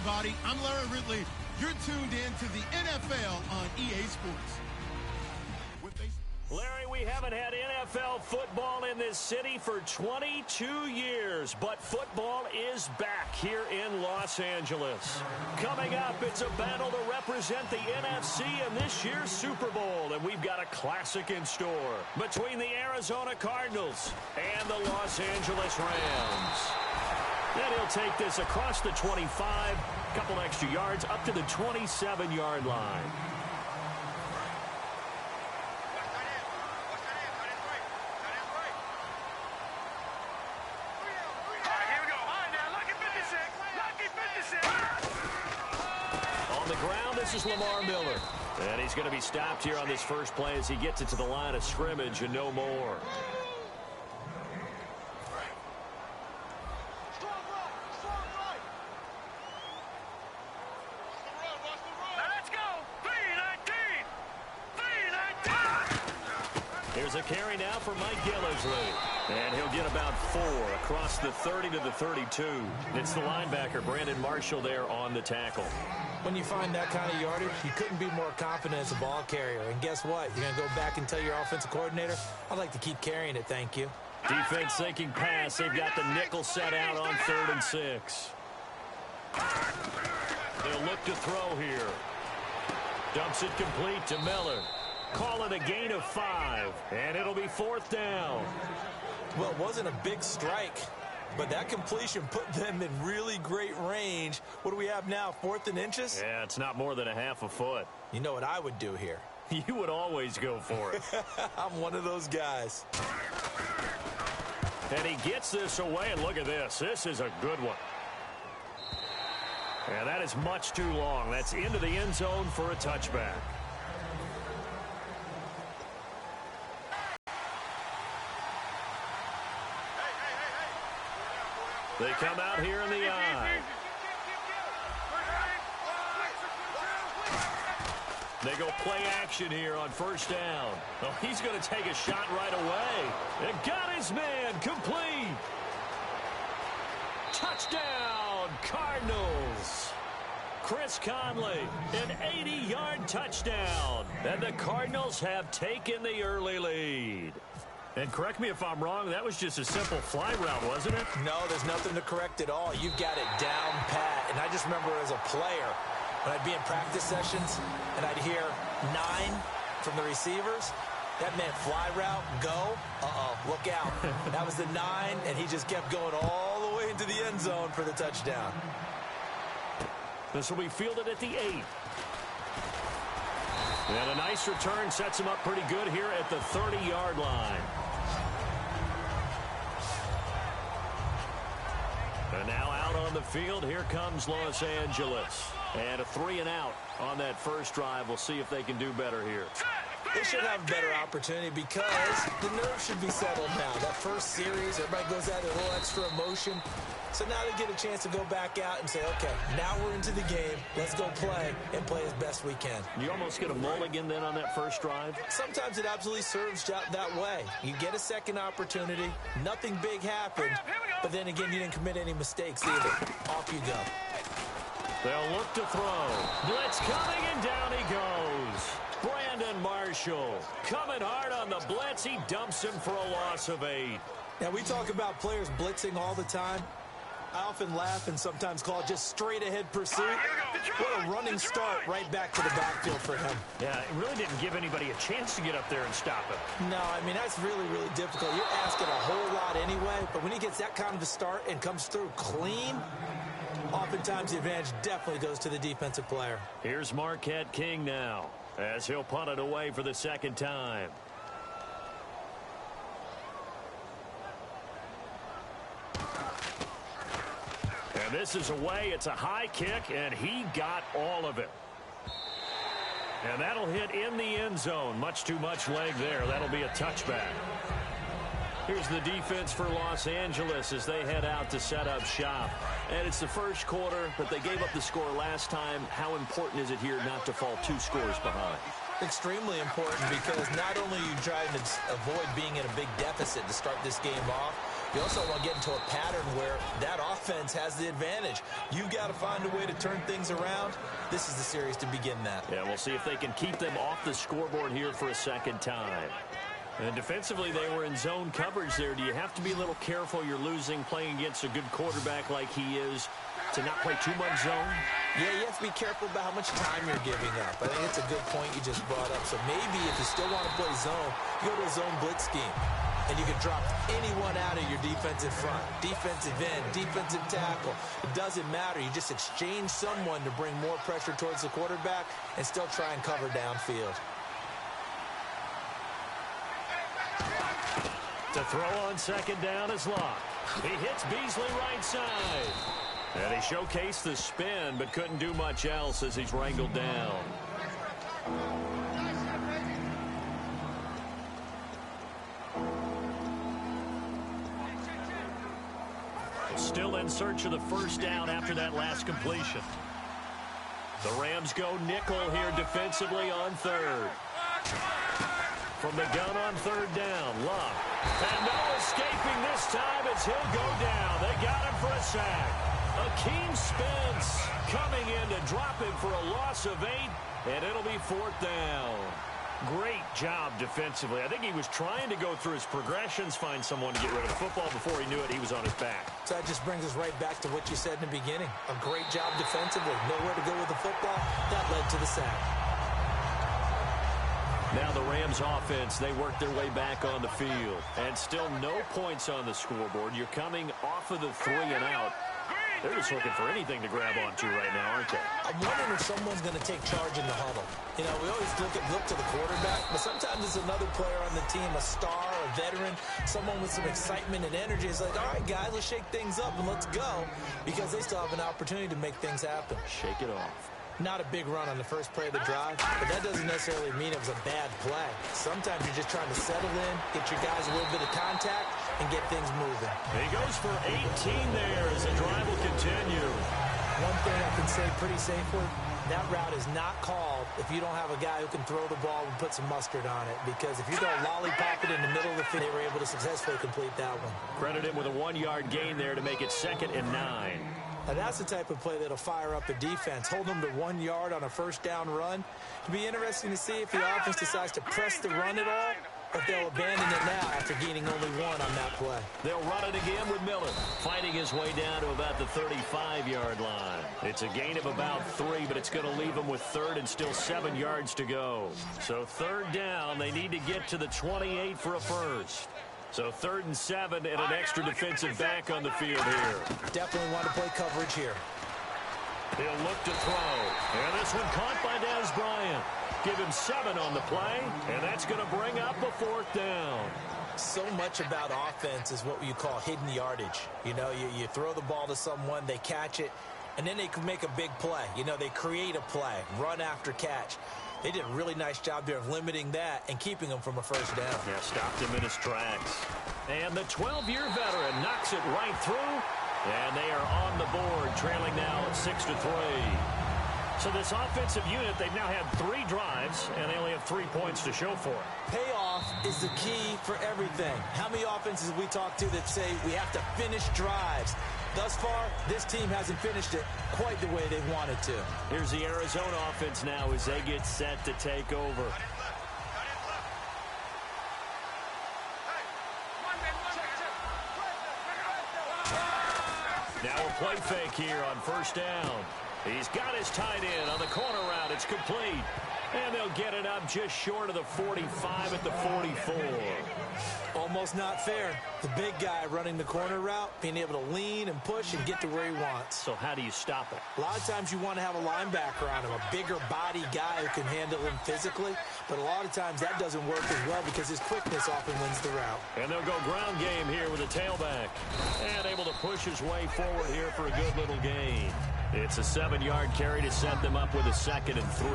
everybody. I'm Larry Ridley. You're tuned in to the NFL on EA Sports. Larry, we haven't had NFL football in this city for 22 years, but football is back here in Los Angeles. Coming up, it's a battle to represent the NFC in this year's Super Bowl, and we've got a classic in store between the Arizona Cardinals and the Los Angeles Rams. Then he'll take this across the 25, a couple extra yards, up to the 27-yard line. On the ground, this is Lamar Miller. And he's going to be stopped here on this first play as he gets it to the line of scrimmage and no more. Here's a carry now for Mike Gillislee. And he'll get about 4 across the 30 to the 32. It's the linebacker, Brandon Marshall, there on the tackle. When you find that kind of yardage, you couldn't be more confident as a ball carrier. And guess what? You're going to go back and tell your offensive coordinator, I'd like to keep carrying it, thank you. Defense sinking pass. They've got the nickel set out on 3rd and 6. They'll look to throw here. Dumps it complete to Miller. Call it a gain of 5, and it'll be 4th down. Well, it wasn't a big strike, but that completion put them in really great range. What do we have now, 4th and inches? Yeah, it's not more than a half a foot. You know what I would do here? You would always go for it. I'm one of those guys. And he gets this away, and look at this. This is a good one. And that is much too long. That's into the end zone for a touchback. They come out here in the eye. They go play action here on 1st down. Oh, he's going to take a shot right away. And got his man complete. Touchdown, Cardinals. Chris Conley, an 80-yard touchdown. And the Cardinals have taken the early lead. And correct me if I'm wrong, that was just a simple fly route, wasn't it? No, there's nothing to correct at all. You've got it down pat. And I just remember as a player, when I'd be in practice sessions and I'd hear 9 from the receivers, that meant fly route, go, look out. That was the 9, and he just kept going all the way into the end zone for the touchdown. This will be fielded at the 8. And a nice return sets him up pretty good here at the 30-yard line. And now out on the field, here comes Los Angeles. And a 3 and out on that first drive. We'll see if they can do better here. They should have a better opportunity because the nerves should be settled now. That first series, everybody goes out with a little extra emotion. So now they get a chance to go back out and say, okay, now we're into the game. Let's go play and play as best we can. You almost get a mulligan then on that first drive? Sometimes it absolutely serves that way. You get a second opportunity. Nothing big happened. But then again, you didn't commit any mistakes either. Off you go. They'll look to throw. Blitz coming, and down he goes. Brandon Marshall coming hard on the blitz. He dumps him for a loss of 8. Now, we talk about players blitzing all the time. I often laugh and sometimes call it just straight-ahead pursuit. What a running start right back to the backfield for him. Yeah, it really didn't give anybody a chance to get up there and stop him. No, I mean, that's really, really difficult. You're asking a whole lot anyway, but when he gets that kind of a start and comes through clean, oftentimes the advantage definitely goes to the defensive player. Here's Marquette King now, as he'll punt it away for the second time. And this is away. It's a high kick, and he got all of it. And that'll hit in the end zone. Much too much leg there. That'll be a touchback. Here's the defense for Los Angeles as they head out to set up shop. And it's the first quarter, but they gave up the score last time. How important is it here not to fall 2 scores behind? Extremely important because not only are you trying to avoid being in a big deficit to start this game off, You also want to get into a pattern where that offense has the advantage. You've got to find a way to turn things around. This is the series to begin that. Yeah, we'll see if they can keep them off the scoreboard here for a second time. And defensively, they were in zone coverage there. Do you have to be a little careful? You're losing playing against a good quarterback like he is to not play too much zone? Yeah, you have to be careful about how much time you're giving up. I think it's a good point you just brought up. So maybe if you still want to play zone, you go to a zone blitz scheme. And you can drop anyone out of your defensive front. Defensive end, defensive tackle. It doesn't matter. You just exchange someone to bring more pressure towards the quarterback and still try and cover downfield. To throw on second down is Locke. He hits Beasley right side. And he showcased the spin, but couldn't do much else as he's wrangled down. Still in search of the first down after that last completion. The Rams go nickel here defensively on third. From the gun on third down, Locke. And no escaping this time as he'll go down. They got him for a sack. Akeem Spence coming in to drop him for a loss of 8, and it'll be fourth down. Great job defensively. I think he was trying to go through his progressions, find someone to get rid of the football. Before he knew it, he was on his back. So that just brings us right back to what you said in the beginning. A great job defensively. Nowhere to go with the football. That led to the sack. Now the Rams offense, they work their way back on the field. And still no points on the scoreboard. You're coming off of the 3 and out. They're just looking for anything to grab onto right now, aren't they? I'm wondering if someone's going to take charge in the huddle. You know, we always look to the quarterback, but sometimes it's another player on the team, a star, a veteran, someone with some excitement and energy. It's like, all right, guys, let's shake things up and let's go, because they still have an opportunity to make things happen. Shake it off. Not a big run on the first play of the drive, but that doesn't necessarily mean it was a bad play. Sometimes you're just trying to settle in, get your guys a little bit of contact, and get things moving. He goes for 18 there as the drive will continue. One thing I can say pretty safely, that route is not called if you don't have a guy who can throw the ball and put some mustard on it. Because if you go lollipop it in the middle of the field, they were able to successfully complete that one. Credit him with a 1-yard gain there to make it 2nd and 9. Now that's the type of play that'll fire up a defense. Hold them to 1 yard on a first down run. It'll be interesting to see if the offense decides to press the run at all, or if they'll abandon it now after gaining only 1 on that play. They'll run it again with Miller, fighting his way down to about the 35-yard line. It's a gain of about 3, but it's going to leave them with 3rd and still 7 yards to go. So 3rd down, they need to get to the 28 for a first. So 3rd and 7 and an extra defensive back on the field here. Definitely want to play coverage here. He'll look to throw. And this one caught by Dez Bryant. Give him 7 on the play, and that's going to bring up a 4th down. So much about offense is what you call hidden yardage. You know, you throw the ball to someone, they catch it, and then they can make a big play. You know, they create a play, run after catch. They did a really nice job there of limiting that and keeping him from a first down. Yeah, stopped him in his tracks. And the 12-year veteran knocks it right through. And they are on the board, trailing now at 6-3. So this offensive unit, they've now had 3 drives, and they only have 3 points to show for it. Payoff is the key for everything. How many offenses have we talked to that say we have to finish drives? Thus far, this team hasn't finished it quite the way they wanted to. Here's the Arizona offense now as they get set to take over. Now a play fake here on first down. He's got his tight end on the corner route. It's complete. And they'll get it up just short of the 45 at the 44. Almost not fair. The big guy running the corner route, being able to lean and push and get to where he wants. So how do you stop it? A lot of times you want to have a linebacker on him, a bigger body guy who can handle him physically. But a lot of times that doesn't work as well because his quickness often wins the route. And they'll go ground game here with a tailback. And able to push his way forward here for a good little gain. It's a 7-yard carry to set them up with a 2nd and 3.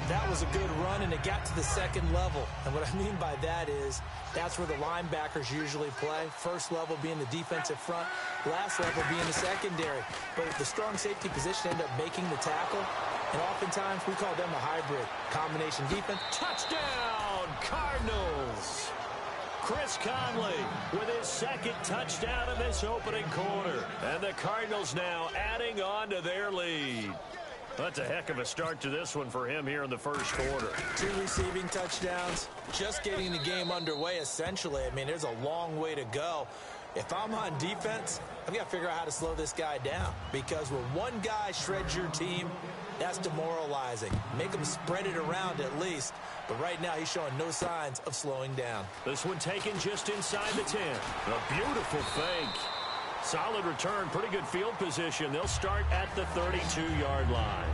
That was a good run, and it got to the 2nd level. And what I mean by that is that's where the linebackers usually play. First level being the defensive front, last level being the secondary. But if the strong safety position end up making the tackle, and oftentimes we call them a hybrid. Combination defense. Touchdown, Cardinals! Chris Conley with his second touchdown in this opening quarter. And the Cardinals now adding on to their lead. That's a heck of a start to this one for him here in the first quarter. 2 receiving touchdowns, just getting the game underway essentially. I mean, there's a long way to go. If I'm on defense, I've got to figure out how to slow this guy down, because when one guy shreds your team, that's demoralizing. Make him spread it around at least. But right now, he's showing no signs of slowing down. This one taken just inside the 10. A beautiful fake. Solid return, pretty good field position. They'll start at the 32-yard line.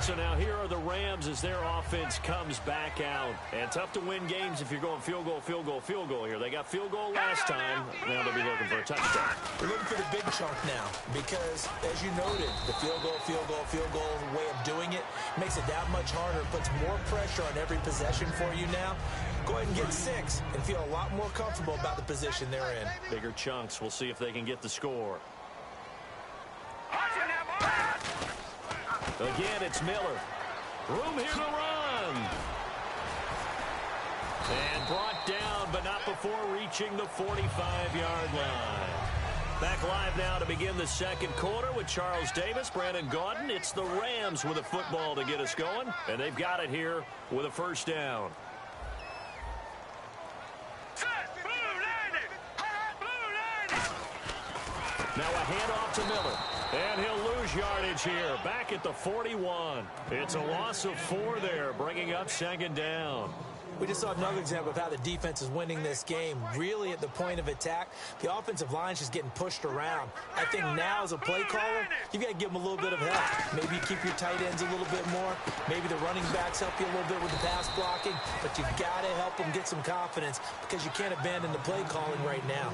So now here are the Rams as their offense comes back out. And tough to win games if you're going field goal, field goal, field goal here. They got field goal last time. Now they'll be looking for a touchdown. We're looking for the big chunk now because, as you noted, the field goal way of doing it makes it that much harder, puts more pressure on every possession for you now. Go ahead and get 6 and feel a lot more comfortable about the position they're in. Bigger chunks. We'll see if they can get the score. Again, it's Miller. Room here to run. And brought down, but not before reaching the 45-yard line. Back live now to begin the second quarter with Charles Davis, Brandon Gaudin. It's the Rams with a football to get us going, and they've got it here with a first down. Now a handoff to Miller. And he'll lose yardage here. Back at the 41. It's a loss of 4 there, bringing up second down. We just saw another example of how the defense is winning this game. Really at the point of attack, the offensive line is just getting pushed around. I think now as a play caller, you've got to give them a little bit of help. Maybe you keep your tight ends a little bit more. Maybe the running backs help you a little bit with the pass blocking. But you've got to help them get some confidence because you can't abandon the play calling right now.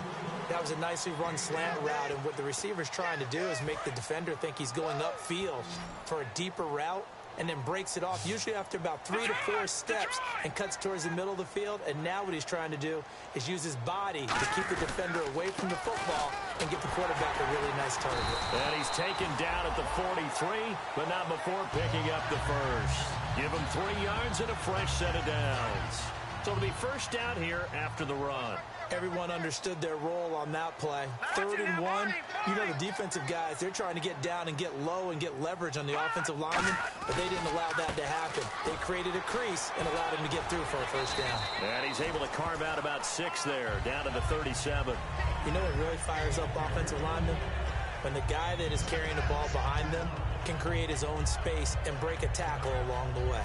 That was a nicely run slant route, and what the receiver's trying to do is make the defender think he's going upfield for a deeper route, and then breaks it off, usually after about 3 to 4 steps, and cuts towards the middle of the field. And now what he's trying to do is use his body to keep the defender away from the football and give the quarterback a really nice target. And he's taken down at the 43, but not before picking up the first. Give him 3 yards and a fresh set of downs. So it'll be first down here after the run. Everyone understood their role on that play. 3rd and 1. You know the defensive guys, they're trying to get down and get low and get leverage on the offensive lineman, but they didn't allow that to happen. They created a crease and allowed him to get through for a first down. And he's able to carve out about 6 there, down to the 37. You know what really fires up offensive linemen? When the guy that is carrying the ball behind them can create his own space and break a tackle along the way.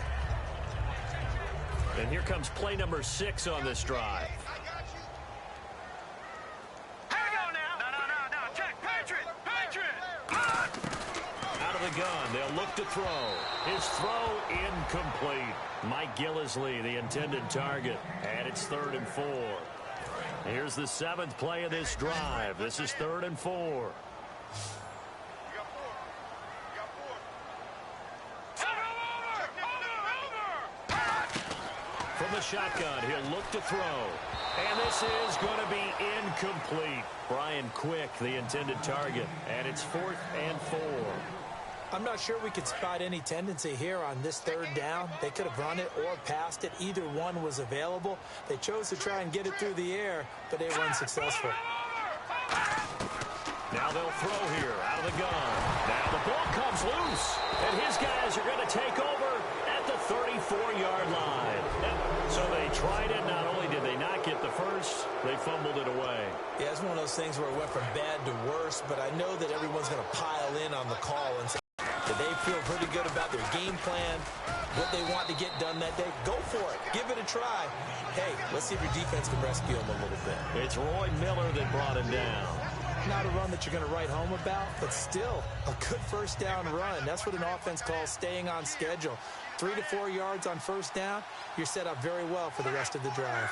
And here comes play number 6 on this drive. The gun. They'll look to throw. His throw incomplete. Mike Gillisley, the intended target. And it's 3rd and 4. Here's the 7th play of this drive. This is 3rd and 4. From the shotgun, he'll look to throw. And this is going to be incomplete. Brian Quick, the intended target. And it's 4th and 4. I'm not sure we could spot any tendency here on this 3rd down. They could have run it or passed it. Either one was available. They chose to try and get it through the air, but they were unsuccessful. Now they'll throw here out of the gun. Now the ball comes loose, and his guys are going to take over at the 34-yard line. So they tried it. Not only did they not get the first, they fumbled it away. Yeah, it's one of those things where it went from bad to worse, but I know that everyone's going to pile in on the call and say that they feel pretty good about their game plan, what they want to get done that day. Go for it. Give it a try. Hey, let's see if your defense can rescue them a little bit. It's Roy Miller that brought him down. Not a run that you're going to write home about, but still a good first down run. That's what an offense calls staying on schedule. 3 to 4 yards on first down, you're set up very well for the rest of the drive.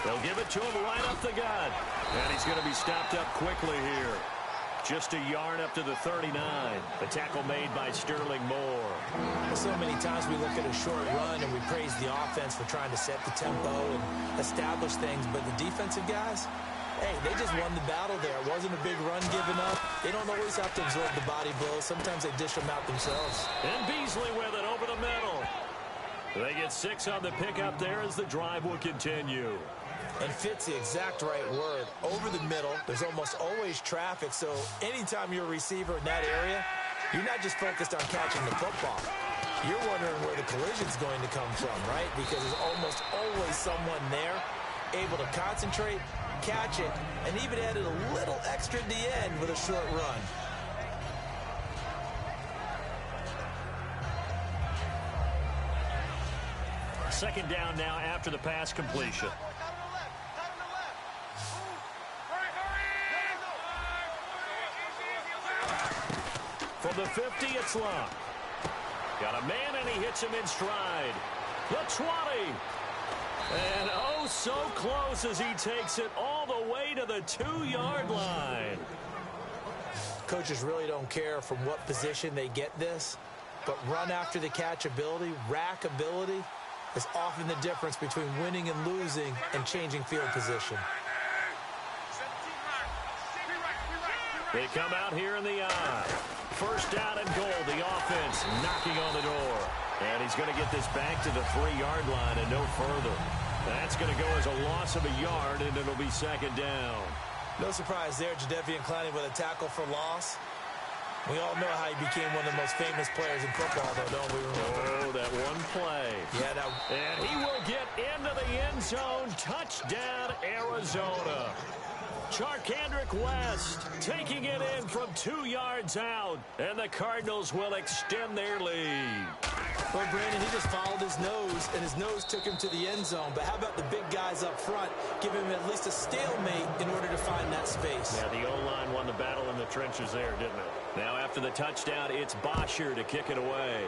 They'll give it to him right up the gut. And he's going to be stopped up quickly here. Just a yard up to the 39. The tackle made by Sterling Moore. Well, so many times we look at a short run and we praise the offense for trying to set the tempo and establish things, but the defensive guys, Hey, they just won the battle there. It wasn't a big run given up. They don't always have to absorb the body blows. Sometimes they dish them out themselves. And Beasley with it over the middle. They get 6 on the pickup there as the drive will continue. And fit's the exact right word. Over the middle, there's almost always traffic, so anytime you're a receiver in that area, you're not just focused on catching the football. You're wondering where the collision's going to come from, right? Because there's almost always someone there able to concentrate, catch it, and even added a little extra at the end with a short run. Second down now after the pass completion. From the 50, it's Locke. Got a man, and he hits him in stride. The 20. And oh, so close as he takes it all the way to the 2-yard line. Coaches really don't care from what position they get this, but run after the catch ability, rack ability, is often the difference between winning and losing and changing field position. They come out here in the eye. First down and goal. The offense knocking on the door. And he's going to get this back to the 3-yard line and no further. That's going to go as a loss of a yard, and it'll be second down. No surprise there, Jadeveon Clowney with a tackle for loss. We all know how he became one of the most famous players in football, though, don't we remember? Oh, that one play. Yeah, that... And he will get into the end zone. Touchdown, Arizona. Charkandrick West taking it in from 2 yards out. And the Cardinals will extend their lead. Well, Brandon, he just followed his nose, and his nose took him to the end zone. But how about the big guys up front? Give him at least a stalemate in order to find that space. Yeah, the O-line won the battle in the trenches there, didn't it? Now, after the touchdown, it's Bosher to kick it away.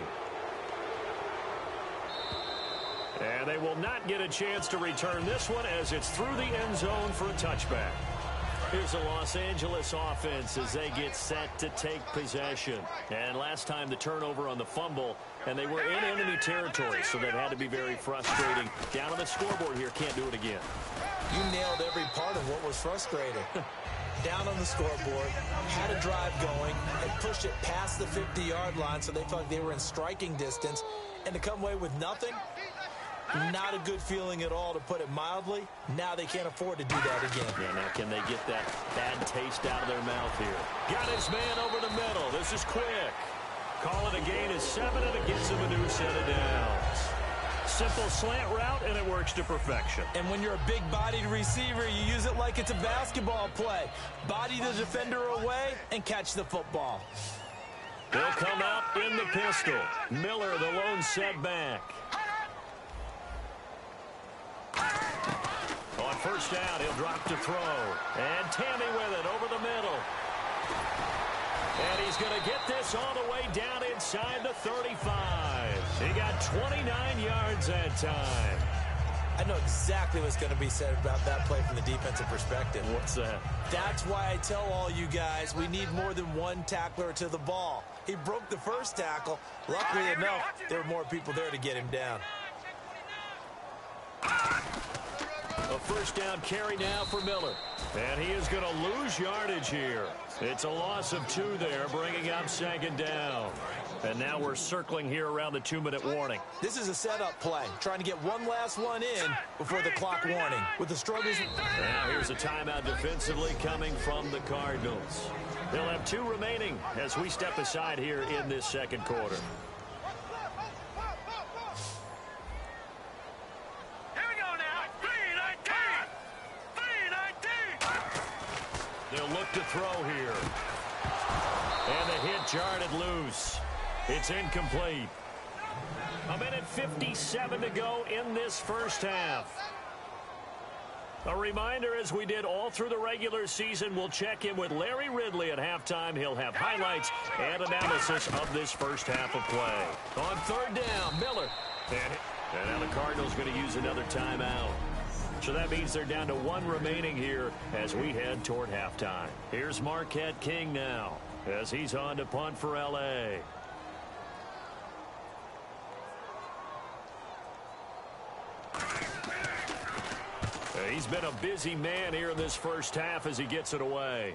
And they will not get a chance to return this one as it's through the end zone for a touchback. Here's the Los Angeles offense as they get set to take possession. And last time the turnover on the fumble, and they were in enemy territory, so that had to be very frustrating. Down on the scoreboard here, can't do it again. You nailed every part of what was frustrating. Down on the scoreboard, had a drive going, and pushed it past the 50-yard line so they felt like they were in striking distance, and to come away with nothing, not a good feeling at all, to put it mildly. Now they can't afford to do that again. Yeah, now can they get that bad taste out of their mouth here? Got his man over the middle. This is quick. Call it a gain of 7, and it gets him a new set of downs. Simple slant route, and it works to perfection. And when you're a big-bodied receiver, you use it like it's a basketball play. Body the defender away and catch the football. They'll come out in the pistol. Miller, the lone setback. On first down, he'll drop to throw. And Tammy with it over the middle. And he's going to get this all the way down inside the 35. He got 29 yards that time. I know exactly what's going to be said about that play from the defensive perspective. What's that? That's why I tell all you guys we need more than one tackler to the ball. He broke the first tackle. Luckily enough, there were more people there to get him down. A first down carry now for Miller. And he is going to lose yardage here. It's a loss of 2 there, bringing up second down. And now we're circling here around the 2-minute warning. This is a setup play, trying to get one last one in before the clock warning. With the struggles... Now here's a timeout defensively coming from the Cardinals. They'll have 2 remaining as we step aside here in this second quarter. They'll look to throw here. And the hit jarred it loose. It's incomplete. 1:57 to go in this first half. A reminder, as we did all through the regular season, we'll check in with Larry Ridley at halftime. He'll have highlights and analysis of this first half of play. On third down, Miller. And now the Cardinals going to use another timeout. So that means they're down to 1 remaining here as we head toward halftime. Here's Marquette King now as he's on to punt for L.A. He's been a busy man here in this first half as he gets it away.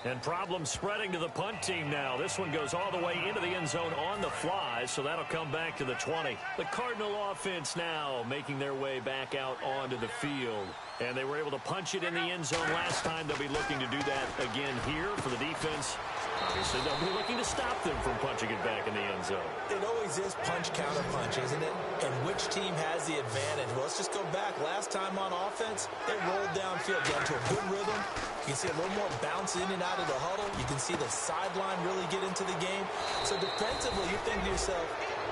And problems spreading to the punt team now. This one goes all the way into the end zone on the fly, so that'll come back to the 20. The Cardinal offense now making their way back out onto the field. And they were able to punch it in the end zone last time. They'll be looking to do that again here for the defense. Obviously, they'll be looking to stop them from punching it back in the end zone. It always is punch, counter punch, isn't it? And which team has the advantage? Well, let's just go back. Last time on offense, they rolled downfield, got into a good rhythm. You can see a little more bounce in and out of the huddle. You can see the sideline really get into the game. So defensively, you're thinking to yourself,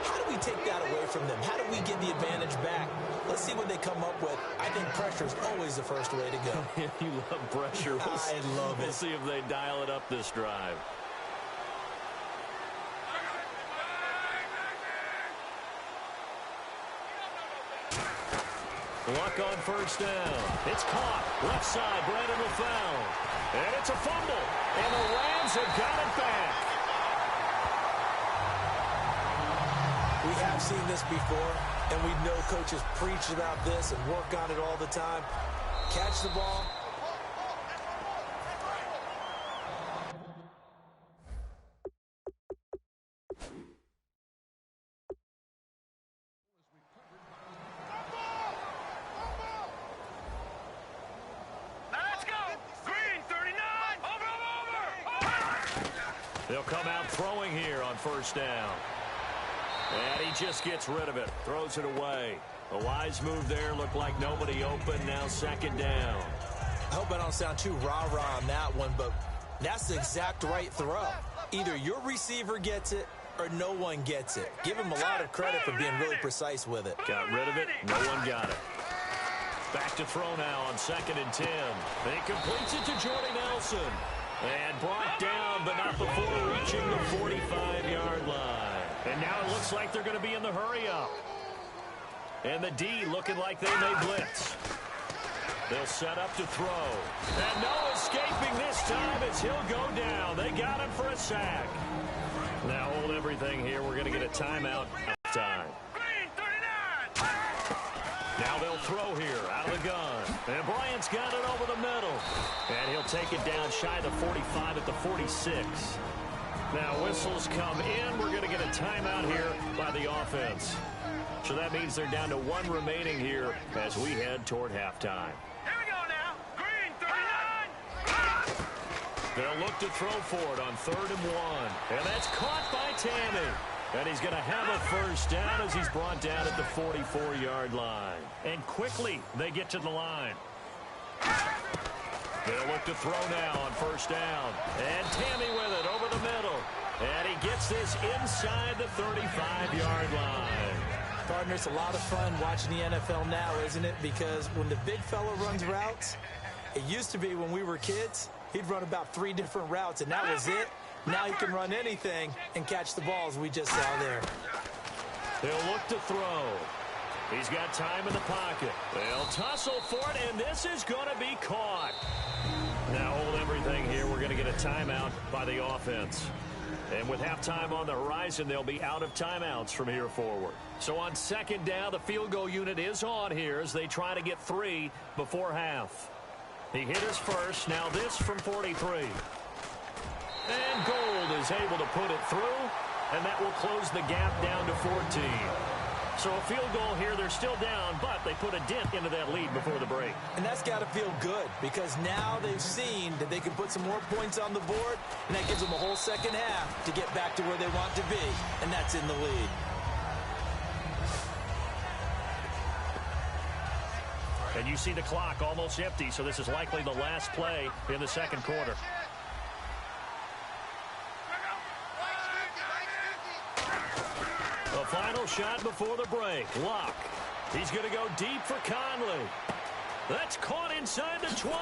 how do we take that away from them? How do we get the advantage back? Let's see what they come up with. I think pressure is always the first way to go. You love pressure. I love it. We'll see if they dial it up this drive. Luck on first down. It's caught. Left side, Brandon LaFell. And it's a fumble. And the Rams have got it back. We have seen this before, and we know coaches preach about this and work on it all the time. Catch the ball. They'll come out throwing here on first down. And he just gets rid of it. Throws it away. A wise move there. Looked like nobody open. Now second down. I hope I don't sound too rah-rah on that one, but that's the exact right throw. Either your receiver gets it or no one gets it. Give him a lot of credit for being really precise with it. Got rid of it. No one got it. Back to throw now on 2nd and 10. He completes it to Jordy Nelson. And brought down, but not before reaching the 45-yard line. And now it looks like they're going to be in the hurry-up. And the D looking like they may blitz. They'll set up to throw. And no escaping this time as he'll go down. They got him for a sack. Now hold everything here. We're going to get a timeout at time. Now they'll throw here out of the gun. And Bryant's got it over the middle. And he'll take it down shy of the 45 at the 46. Now whistles come in. We're going to get a timeout here by the offense. So that means they're down to one remaining here as we head toward halftime. Here we go now. Green, 39. They'll look to throw for it on 3rd and 1. And that's caught by Tammy. And he's going to have a first down as he's brought down at the 44-yard line. And quickly, they get to the line. They'll look to throw now on first down. And Tammy with it over the middle. And he gets this inside the 35-yard line. Partner, it's a lot of fun watching the NFL now, isn't it? Because when the big fella runs routes, it used to be when we were kids, he'd run about 3 different routes, and that was it. Now he can run anything and catch the balls we just saw there. They'll look to throw. He's got time in the pocket. They'll tussle for it, and this is going to be caught. Now hold everything here. We're going to get a timeout by the offense. And with halftime on the horizon, they'll be out of timeouts from here forward. So on 2nd down, the field goal unit is on here as they try to get 3 before half. He hit his first. Now this from 43. And Gold is able to put it through, and that will close the gap down to 14. So a field goal here, they're still down, but they put a dent into that lead before the break. And that's got to feel good because now they've seen that they can put some more points on the board, and that gives them a whole second half to get back to where they want to be, and that's in the lead. And you see the clock almost empty, so this is likely the last play in the second quarter. The final shot before the break. Luck. He's going to go deep for Conley. That's caught inside the 20.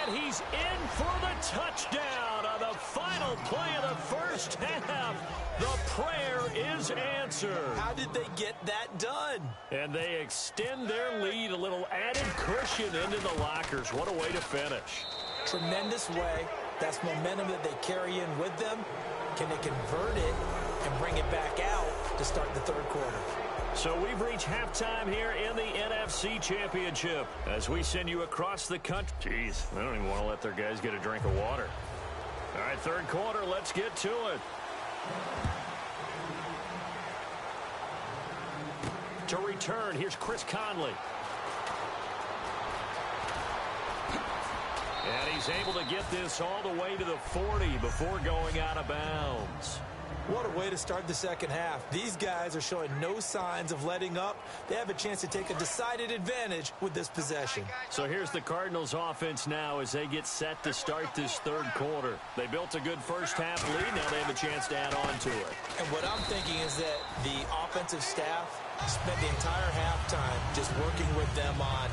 And he's in for the touchdown on the final play of the first half. The prayer is answered. How did they get that done? And they extend their lead, a little added cushion into the lockers. What a way to finish. Tremendous way. That's momentum that they carry in with them. Can they convert it and bring it back out to start the third quarter. So we've reached halftime here in the NFC Championship as we send you across the country. Jeez, they don't even want to let their guys get a drink of water. All right, third quarter, let's get to it. To return, here's Chris Conley. And he's able to get this all the way to the 40 before going out of bounds. What a way to start the second half. These guys are showing no signs of letting up. They have a chance to take a decided advantage with this possession. So here's the Cardinals offense now as they get set to start this third quarter. They built a good first half lead. Now they have a chance to add on to it. And what I'm thinking is that the offensive staff spent the entire halftime just working with them on,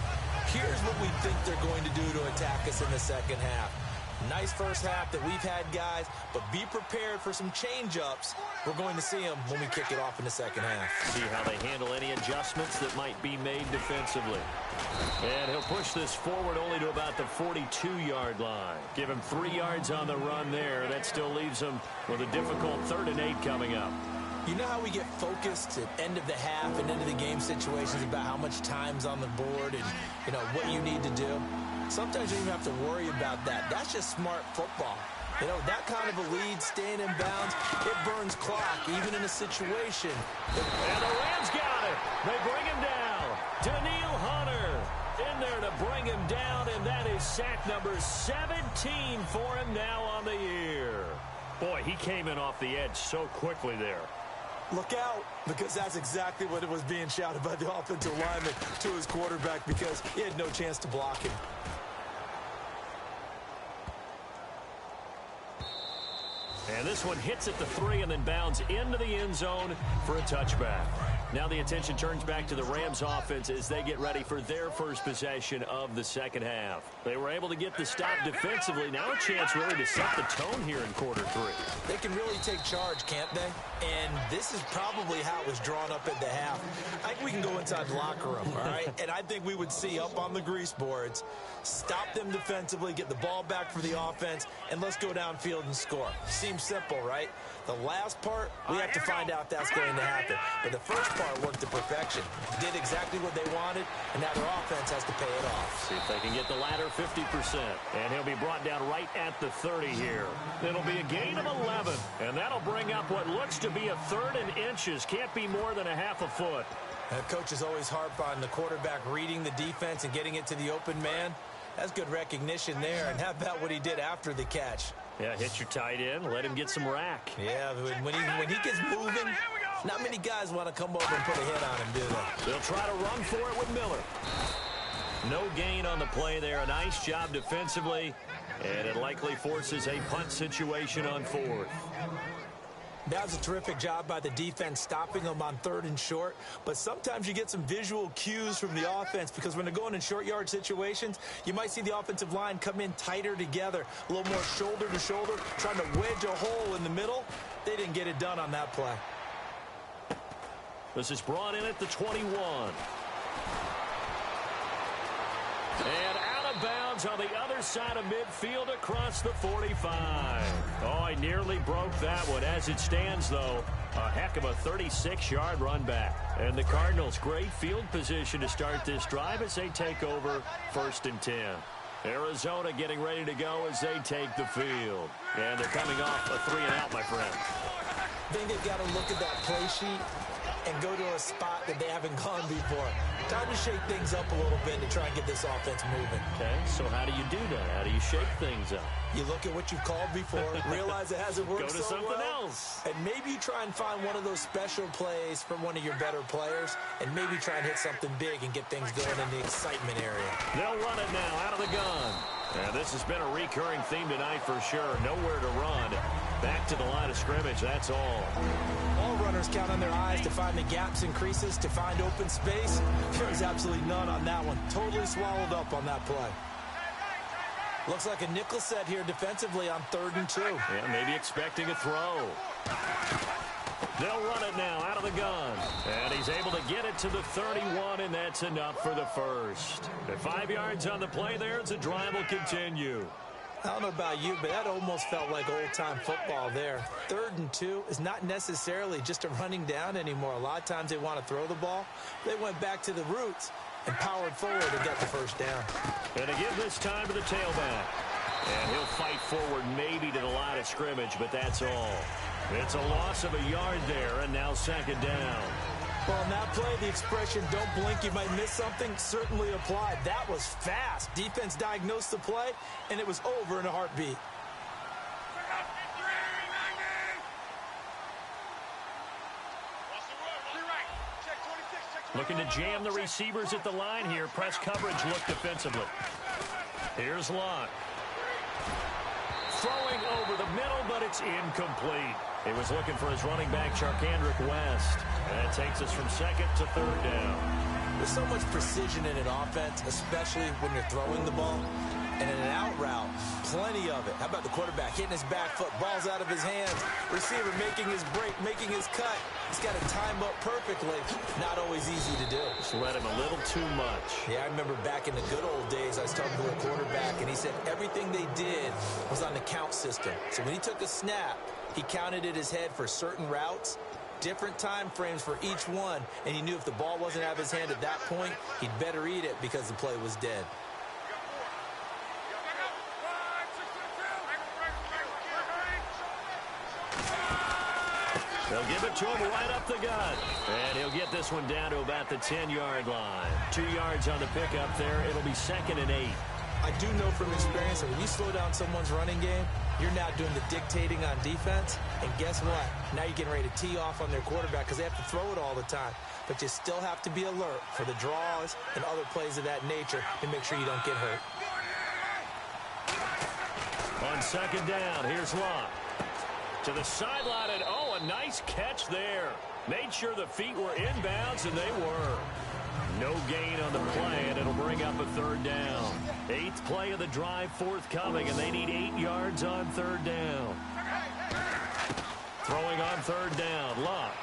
here's what we think they're going to do to attack us in the second half. Nice first half that we've had, guys, but be prepared for some change-ups. We're going to see them when we kick it off in the second half. See how they handle any adjustments that might be made defensively. And he'll push this forward only to about the 42-yard line. Give him 3 yards on the run there. That still leaves him with a difficult 3rd and 8 coming up. You know how we get focused at end of the half and end of the game situations about how much time's on the board and, you know, what you need to do? Sometimes you don't have to worry about that. That's just smart football. You know, that kind of a lead, staying in bounds, it burns clock, even in a situation. And the Rams got it. They bring him down. Danielle Hunter in there to bring him down, and that is sack number 17 for him now on the year. Boy, he came in off the edge so quickly there. Look out, because that's exactly what it was being shouted by the offensive lineman to his quarterback because he had no chance to block him. And this one hits at the 3 and then bounds into the end zone for a touchback. Now the attention turns back to the Rams offense as they get ready for their first possession of the second half. They were able to get the stop defensively. Now a chance really to set the tone here in quarter 3. They can really take charge, can't they? And this is probably how it was drawn up at the half. I think we can go inside the locker room, all right? And I think we would see up on the grease boards, stop them defensively, get the ball back for the offense, and let's go downfield and score. Seems simple, right? The last part, we have to find out if that's going to happen. But the first part worked to perfection. Did exactly what they wanted, and now their offense has to pay it off. See if they can get the latter 50%. And he'll be brought down right at the 30 here. It'll be a gain of 11, and that'll bring up what looks to be a 3rd and inches. Can't be more than a half a foot. Coaches always harp on the quarterback reading the defense and getting it to the open man. That's good recognition there. And how about what he did after the catch? Yeah, hit your tight end, let him get some rack. Yeah, when he gets moving, not many guys want to come over and put a hit on him, do they? They'll try to run for it with Miller. No gain on the play there. A nice job defensively, and it likely forces a punt situation on 4th. That was a terrific job by the defense stopping them on 3rd and short. But sometimes you get some visual cues from the offense because when they're going in short yard situations, you might see the offensive line come in tighter together, a little more shoulder to shoulder, trying to wedge a hole in the middle. They didn't get it done on that play. This is brought in at the 21. And out of bounds on the other side of midfield across the 45. Oh, I nearly broke that one. As it stands, though, a heck of a 36-yard run back. And the Cardinals, great field position to start this drive as they take over 1st and 10. Arizona getting ready to go as they take the field. And they're coming off a 3 and out, my friend. I think they've got to look at that play sheet and go to a spot that they haven't gone before. Time to shake things up a little bit to try and get this offense moving. Okay, so how do you do that? How do you shake things up? You look at what you've called before, realize it hasn't worked so well. Go to something else. And maybe you try and find one of those special plays from one of your better players, and maybe try and hit something big and get things going in the excitement area. They'll run it now out of the gun. And this has been a recurring theme tonight for sure. Nowhere to run. Back to the line of scrimmage, that's all. All runners count on their eyes to find the gaps and creases, to find open space. There's absolutely none on that one. Totally swallowed up on that play. Looks like a nickel set here defensively on 3rd and 2. Yeah, maybe expecting a throw. They'll run it now out of the gun. And he's able to get it to the 31, and that's enough for the first. At 5 yards on the play there, the drive will continue. I don't know about you, but that almost felt like old-time football there. 3rd and 2 is not necessarily just a running down anymore. A lot of times they want to throw the ball. They went back to the roots and powered forward to get the first down. And to give this time to the tailback. And he'll fight forward maybe to the line of scrimmage, but that's all. It's a loss of a yard there, and now 2nd down. Well, in that play, the expression, don't blink, you might miss something, certainly applied. That was fast. Defense diagnosed the play, and it was over in a heartbeat. Looking to jam the receivers at the line here. Press coverage look defensively. Here's Locke. Throwing over the middle, but it's incomplete. He was looking for his running back, Charkandrick West. And that takes us from 2nd to 3rd down. There's so much precision in an offense, especially when you're throwing the ball. And in an out route, plenty of it. How about the quarterback hitting his back foot, balls out of his hands, receiver making his break, making his cut. He's got to time up perfectly. Not always easy to do. Just let him a little too much. Yeah, I remember back in the good old days, I was talking to a quarterback, and he said everything they did was on the count system. So when he took a snap, he counted in his head for certain routes, different time frames for each one, and he knew if the ball wasn't out of his hand at that point, he'd better eat it because the play was dead. They'll give it to him right up the gut. And he'll get this one down to about the 10-yard line. 2 yards on the pickup there. It'll be 2nd and 8. I do know from experience that when you slow down someone's running game, you're now doing the dictating on defense. And guess what? Now you're getting ready to tee off on their quarterback because they have to throw it all the time. But you still have to be alert for the draws and other plays of that nature and make sure you don't get hurt. On 2nd down, here's Locke. To the sideline, and a nice catch there. Made sure the feet were inbounds, and they were. No gain on the play, and it'll bring up a 3rd down. 8th play of the drive forthcoming, and they need 8 yards on 3rd down. Throwing on 3rd down, Locke.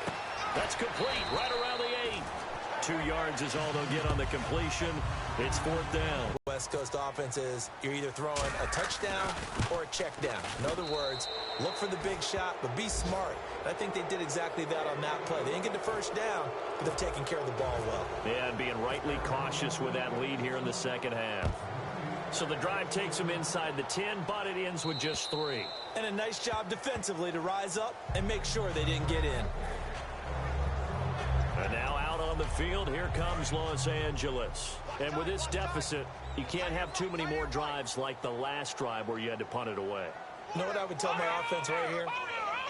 That's complete, right around the 8. 2 yards is all they'll get on the completion. It's 4th down. West Coast offense is you're either throwing a touchdown or a check down. In other words, look for the big shot, but be smart. And I think they did exactly that on that play. They didn't get the first down, but they're taking care of the ball well. Yeah, and being rightly cautious with that lead here in the 2nd half. So the drive takes them inside the 10, but it ends with just 3. And a nice job defensively to rise up and make sure they didn't get in. And now out on the field, here comes Los Angeles. And with this deficit, you can't have too many more drives like the last drive where you had to punt it away. You know what I would tell my offense right here?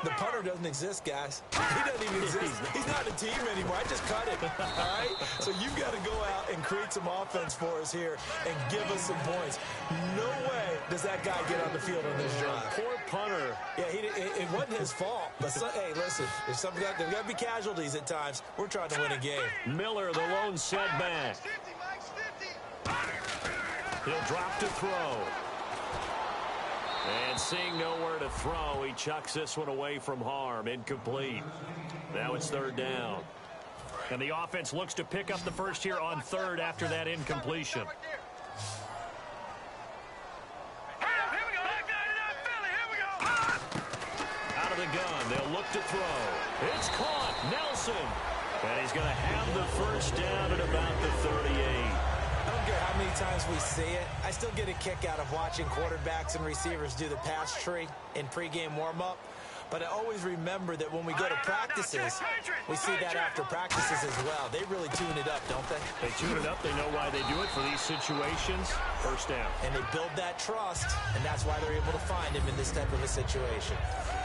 The punter doesn't exist, guys. He doesn't even exist. He's not a team anymore. I just cut him, all right? So you've got to go out and create some offense for us here and give us some points. No way does that guy get on the field on this drive. Poor punter. Yeah, it wasn't his fault. But, hey, listen, there's got to be casualties at times. We're trying to win a game. Miller, the lone setback. He'll drop to throw. And seeing nowhere to throw, he chucks this one away from harm. Incomplete. Now it's 3rd down. And the offense looks to pick up the first here on 3rd after that incompletion. Out of the gun, they'll look to throw. It's caught. Nelson. And he's going to have the first down at about the 38. I don't care how many times we see it. I still get a kick out of watching quarterbacks and receivers do the pass tree in pregame warm-up. But I always remember that when we go to practices, we see that after practices as well. They really tune it up, don't they? They tune it up. They know why they do it for these situations. First down. And they build that trust, and that's why they're able to find him in this type of a situation.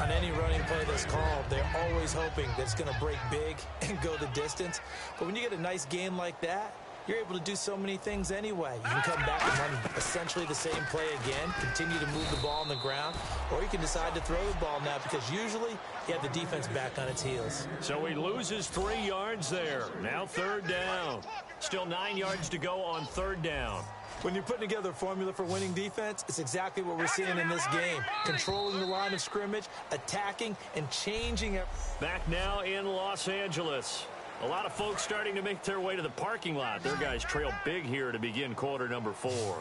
On any running play that's called, they're always hoping that it's going to break big and go the distance. But when you get a nice game like that, you're able to do so many things anyway. You can come back and run essentially the same play again, continue to move the ball on the ground, or you can decide to throw the ball now because usually you have the defense back on its heels. So he loses 3 yards there. Now 3rd down. Still 9 yards to go on 3rd down. When you're putting together a formula for winning defense, it's exactly what we're seeing in this game. Controlling the line of scrimmage, attacking, and changing it. Back now in Los Angeles. A lot of folks starting to make their way to the parking lot. Their guys trail big here to begin quarter number 4.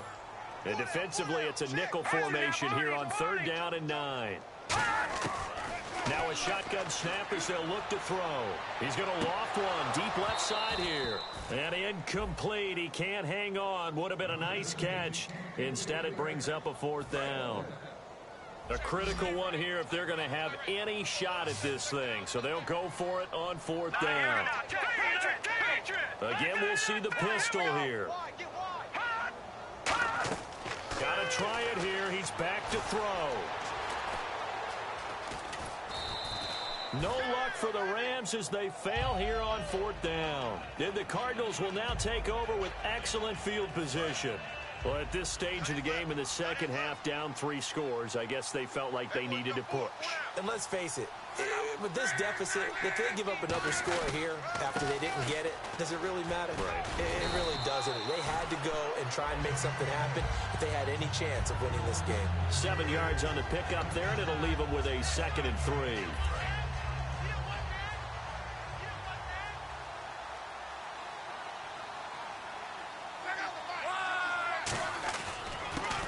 And defensively, it's a nickel formation here on 3rd down and 9. Now a shotgun snap as they'll look to throw. He's going to loft one deep left side here. And incomplete. He can't hang on. Would have been a nice catch. Instead, it brings up a 4th down. A critical one here if they're going to have any shot at this thing. So they'll go for it on 4th down. Again, we'll see the pistol here. Got to try it here. He's back to throw. No luck for the Rams as they fail here on 4th down. And the Cardinals will now take over with excellent field position. Well, at this stage of the game in the second half, down 3 scores, I guess they felt like they needed to push. And let's face it, with this deficit, if they give up another score here after they didn't get it, does it really matter? Right. It really doesn't. They had to go and try and make something happen if they had any chance of winning this game. 7 yards on the pickup there, and it'll leave them with a 2nd and 3.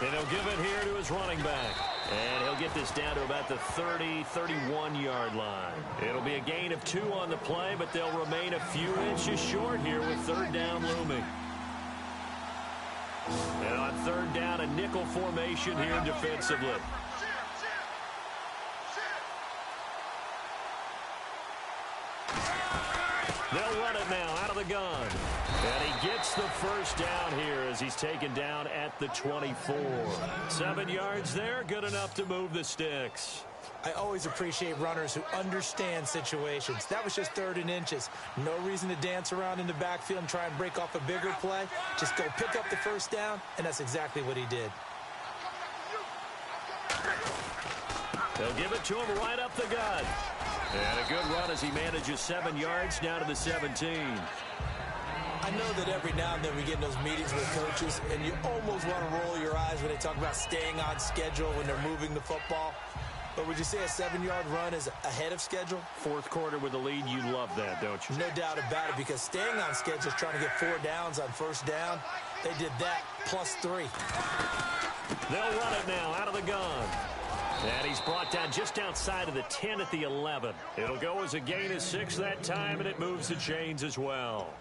And he'll give it here to his running back. And he'll get this down to about the 30, 31-yard line. It'll be a gain of 2 on the play, but they'll remain a few inches short here with 3rd down looming. And on 3rd down, a nickel formation here defensively. They'll run it now out of the gun. And he gets the 1st down here as he's taken down at the 24. 7 yards there, good enough to move the sticks. I always appreciate runners who understand situations. That was just 3rd and inches. No reason to dance around in the backfield and try and break off a bigger play. Just go pick up the 1st down, and that's exactly what he did. They'll give it to him right up the gut. And a good run as he manages 7 yards down to the 17. I know that every now and then we get in those meetings with coaches, and you almost want to roll your eyes when they talk about staying on schedule when they're moving the football. But would you say a 7-yard run is ahead of schedule? 4th quarter with the lead, you love that, don't you? No doubt about it, because staying on schedule is trying to get 4 downs on 1st down. They did that plus 3. They'll run it now out of the gun. And he's brought down just outside of the 10 at the 11. It'll go as a gain of 6 that time, and it moves the chains as well.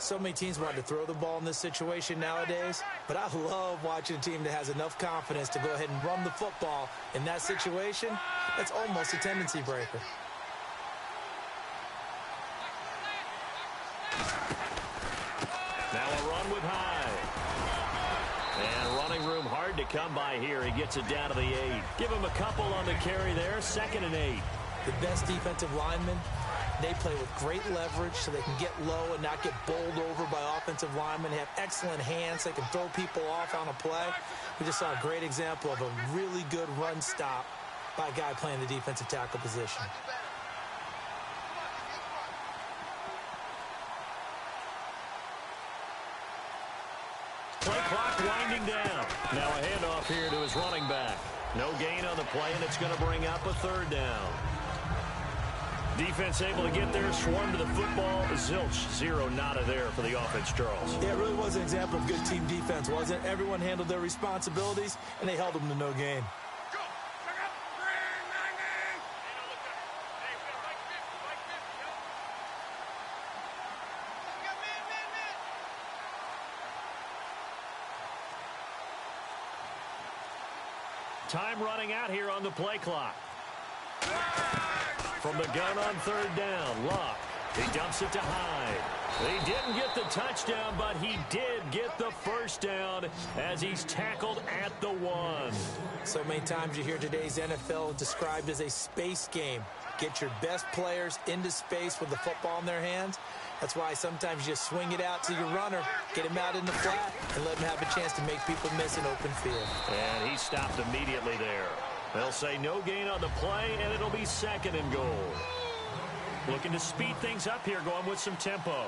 So many teams want to throw the ball in this situation nowadays, but I love watching a team that has enough confidence to go ahead and run the football in that situation. That's almost a tendency breaker. Now a run with Hyde. And running room hard to come by here. He gets it down to the 8. Give him a couple on the carry there. 2nd and 8. The best defensive linemen, they play with great leverage so they can get low and not get bowled over by offensive linemen. They have excellent hands. They can throw people off on a play. We just saw a great example of a really good run stop by a guy playing the defensive tackle position. Play clock winding down. Now a handoff here to his running back. No gain on the play, and it's going to bring up a 3rd down. Defense able to get there, swarm to the football. Zilch, 0 nada there for the offense, Charles. Yeah, it really was an example of good team defense, wasn't it? Everyone handled their responsibilities, and they held them to no gain. Time running out here on the play clock. From the gun on 3rd down, Luck. He dumps it to Hyde. He didn't get the touchdown, but he did get the 1st down as he's tackled at the 1. So many times you hear today's NFL described as a space game. Get your best players into space with the football in their hands. That's why sometimes you swing it out to your runner, get him out in the flat, and let him have a chance to make people miss an open field. And he stopped immediately there. They'll say no gain on the play, and it'll be 2nd and goal. Looking to speed things up here, going with some tempo.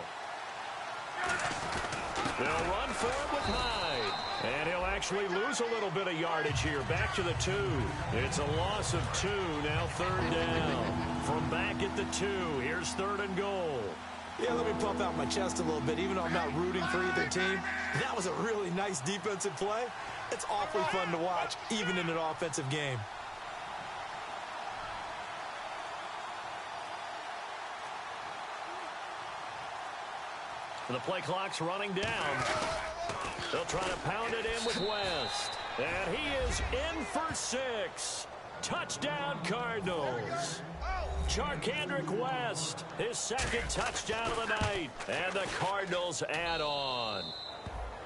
They'll run forward with Hyde. And he'll actually lose a little bit of yardage here. Back to the 2. It's a loss of 2. Now 3rd down. From back at the 2, here's 3rd and goal. Yeah, let me puff out my chest a little bit, even though I'm not rooting for either team. That was a really nice defensive play. It's awfully fun to watch, even in an offensive game. The play clock's running down. They'll try to pound it in with West. And he is in for 6. Touchdown, Cardinals. Charkandrick West, his second touchdown of the night. And the Cardinals add on.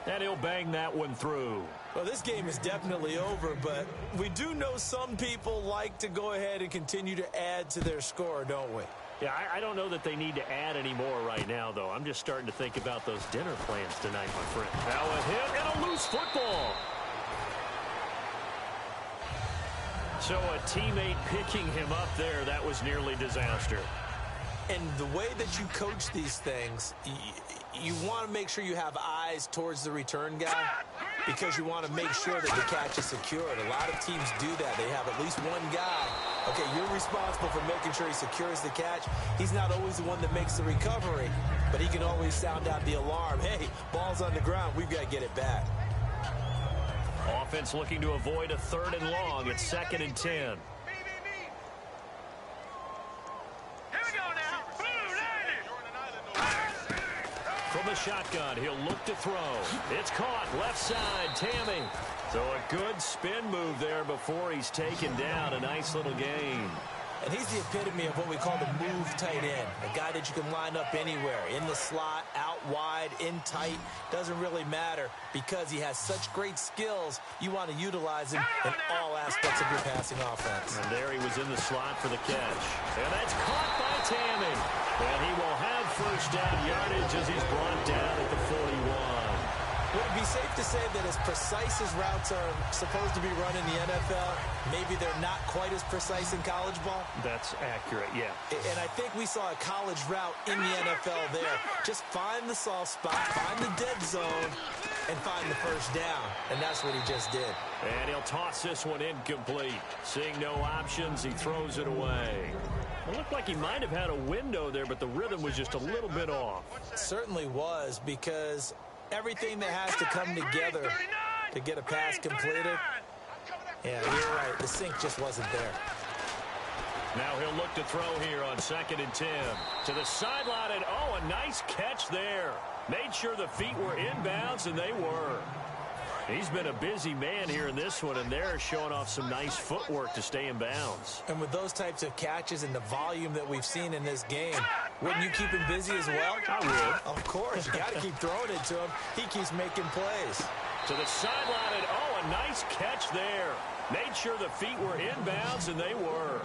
And he'll bang that one through. Well, this game is definitely over, but we do know some people like to go ahead and continue to add to their score, don't we? Yeah, I don't know that they need to add any more right now, though. I'm just starting to think about those dinner plans tonight, my friend. Now a hit and a loose football. So a teammate picking him up there, that was nearly disaster. And the way that you coach these things, you want to make sure you have eyes towards the return guy because you want to make sure that the catch is secured. A lot of teams do that. They have at least one guy. Okay, you're responsible for making sure he secures the catch. He's not always the one that makes the recovery, but he can always sound out the alarm. Hey, ball's on the ground. We've got to get it back. Offense looking to avoid a 3rd and long. It's 2nd and 10. From the shotgun, he'll look to throw. It's caught left side, Tammy. So a good spin move there before he's taken down. A nice little gain. And he's the epitome of what we call the move tight end. A guy that you can line up anywhere. In the slot, out wide, in tight. Doesn't really matter because he has such great skills. You want to utilize him in all aspects of your passing offense. And there he was in the slot for the catch. And that's caught by Tammy. And he will have first down yardage as he's brought down at the 41. Would it be safe to say that as precise as routes are supposed to be run in the NFL, maybe they're not quite as precise in college ball? That's accurate, yeah. And I think we saw a college route in the NFL there. Just find the soft spot, find the dead zone, and find the first down. And that's what he just did. And he'll toss this one incomplete. Seeing no options, he throws it away. It looked like he might have had a window there, but the rhythm was just a little bit off. It certainly was, because everything that has to come together to get a pass completed. Yeah, you're right. The sink just wasn't there. Now he'll look to throw here on 2nd and 10. To the sideline, and oh, a nice catch there. Made sure the feet were inbounds, and they were. He's been a busy man here in this one, and they're showing off some nice footwork to stay in bounds. And with those types of catches and the volume that we've seen in this game, wouldn't you keep him busy as well? I would. Of course. You got to keep throwing it to him. He keeps making plays. To the sideline, and oh, a nice catch there. Made sure the feet were inbounds, and they were.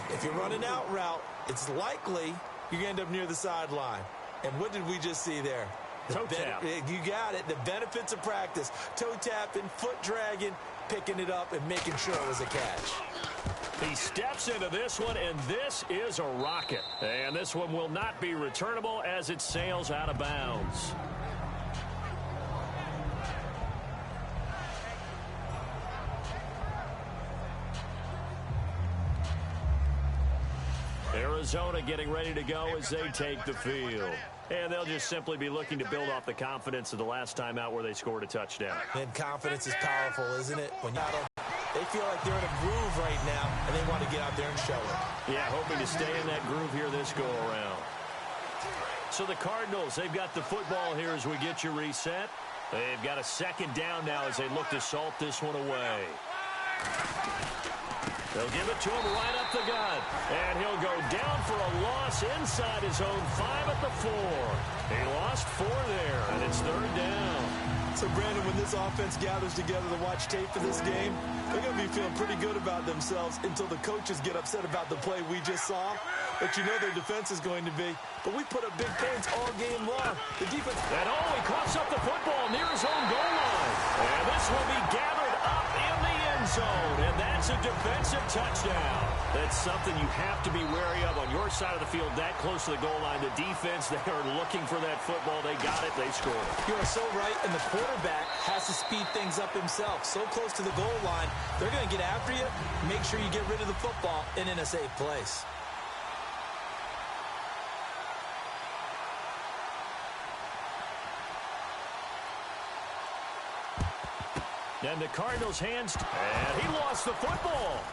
If you're running out route, it's likely you're going to end up near the sideline. And what did we just see there? Toe tap. You got it. The benefits of practice. Toe tapping, foot dragging, picking it up, and making sure it was a catch. He steps into this one, and this is a rocket. And this one will not be returnable as it sails out of bounds. Arizona getting ready to go as they take the field. And they'll just simply be looking to build off the confidence of the last time out where they scored a touchdown. And confidence is powerful, isn't it? When they feel like they're in a groove right now, and they want to get out there and show it. Yeah, hoping to stay in that groove here this go-around. So the Cardinals, they've got the football here as we get you reset. They've got a 2nd down now as they look to salt this one away. They'll give it to him right up the gut. And he'll go down for a loss inside his own 5 at the 4. He lost 4 there, and it's 3rd down. So, Brandon, when this offense gathers together to watch tape for this game, they're going to be feeling pretty good about themselves until the coaches get upset about the play we just saw. But you know their defense is going to be. But we put up big points all game long. The defense... And oh, he coughs up the football near his own goal line. And this will be gathered up in the end zone. And that's a defensive touchdown. That's something you have to be wary of on your side of the field that close to the goal line. The defense, they are looking for that football. They got it. They scored it. You are so right. And the quarterback has to speed things up himself. So close to the goal line, they're going to get after you. Make sure you get rid of the football and in a safe place. And the Cardinals' hands, and he lost the football.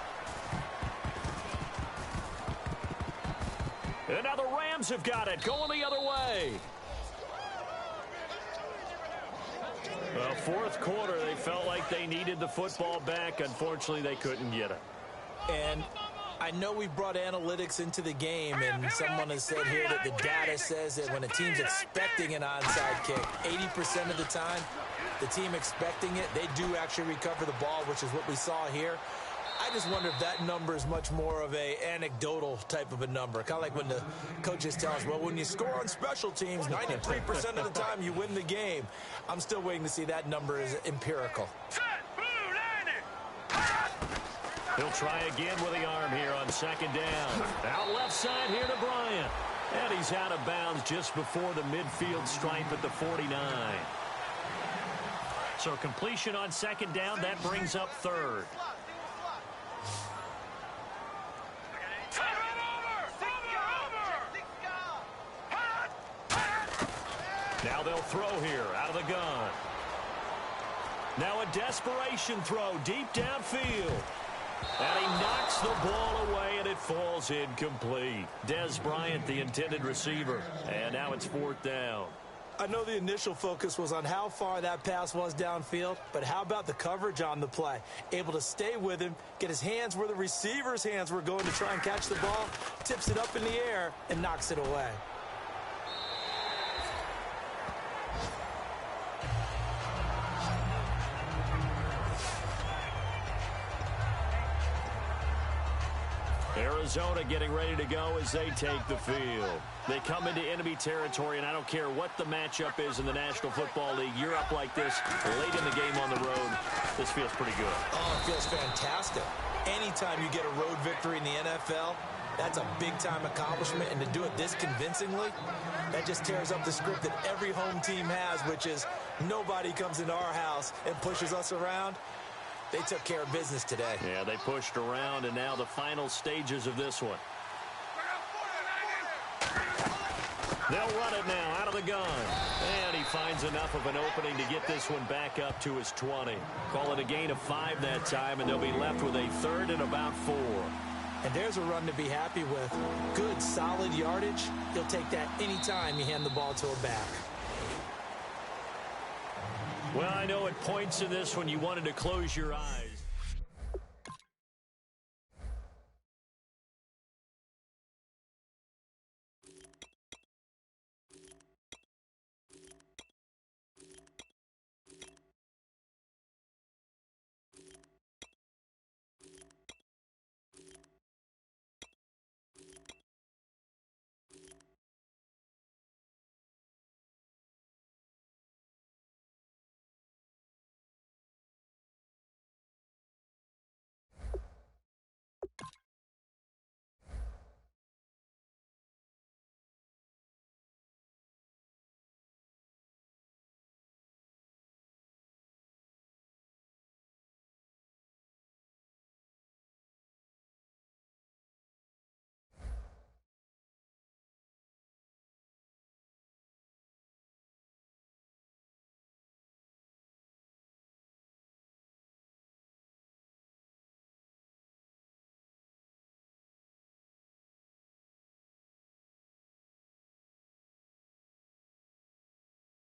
And now the Rams have got it, going the other way. The fourth quarter, they felt like they needed the football back. Unfortunately, they couldn't get it. And I know we brought analytics into the game, and someone has said here that the data says that when a team's expecting an onside kick, 80% of the time, the team expecting it, they do actually recover the ball, which is what we saw here. I just wonder if that number is much more of a anecdotal type of a number. Kind of like when the coaches tell us, well, when you score on special teams, 93% of the time you win the game. I'm still waiting to see that number is empirical. He'll try again with the arm here on second down. Out left side here to Bryant. And he's out of bounds just before the midfield stripe at the 49. So completion on second down, that brings up third. Now they'll throw here out of the gun. Now a desperation throw deep downfield. And he knocks the ball away, and it falls incomplete. Dez Bryant, the intended receiver. And now it's fourth down. I know the initial focus was on how far that pass was downfield, but how about the coverage on the play? Able to stay with him, get his hands where the receiver's hands were going to try and catch the ball, tips it up in the air, and knocks it away. Arizona getting ready to go as they take the field. They come into enemy territory, and I don't care what the matchup is in the National Football League. You're up like this late in the game on the road. This feels pretty good. Oh, it feels fantastic. Anytime you get a road victory in the NFL, that's a big-time accomplishment, and to do it this convincingly, that just tears up the script that every home team has, which is nobody comes into our house and pushes us around. They took care of business today. Yeah, they pushed around, and now the final stages of this one. They'll run it now out of the gun. And he finds enough of an opening to get this one back up to his 20. Call it a gain of 5 that time, and they'll be left with a third and about 4. And there's a run to be happy with. Good, solid yardage. You'll take that anytime you hand the ball to a back. Well, I know at points in this when you wanted to close your eyes.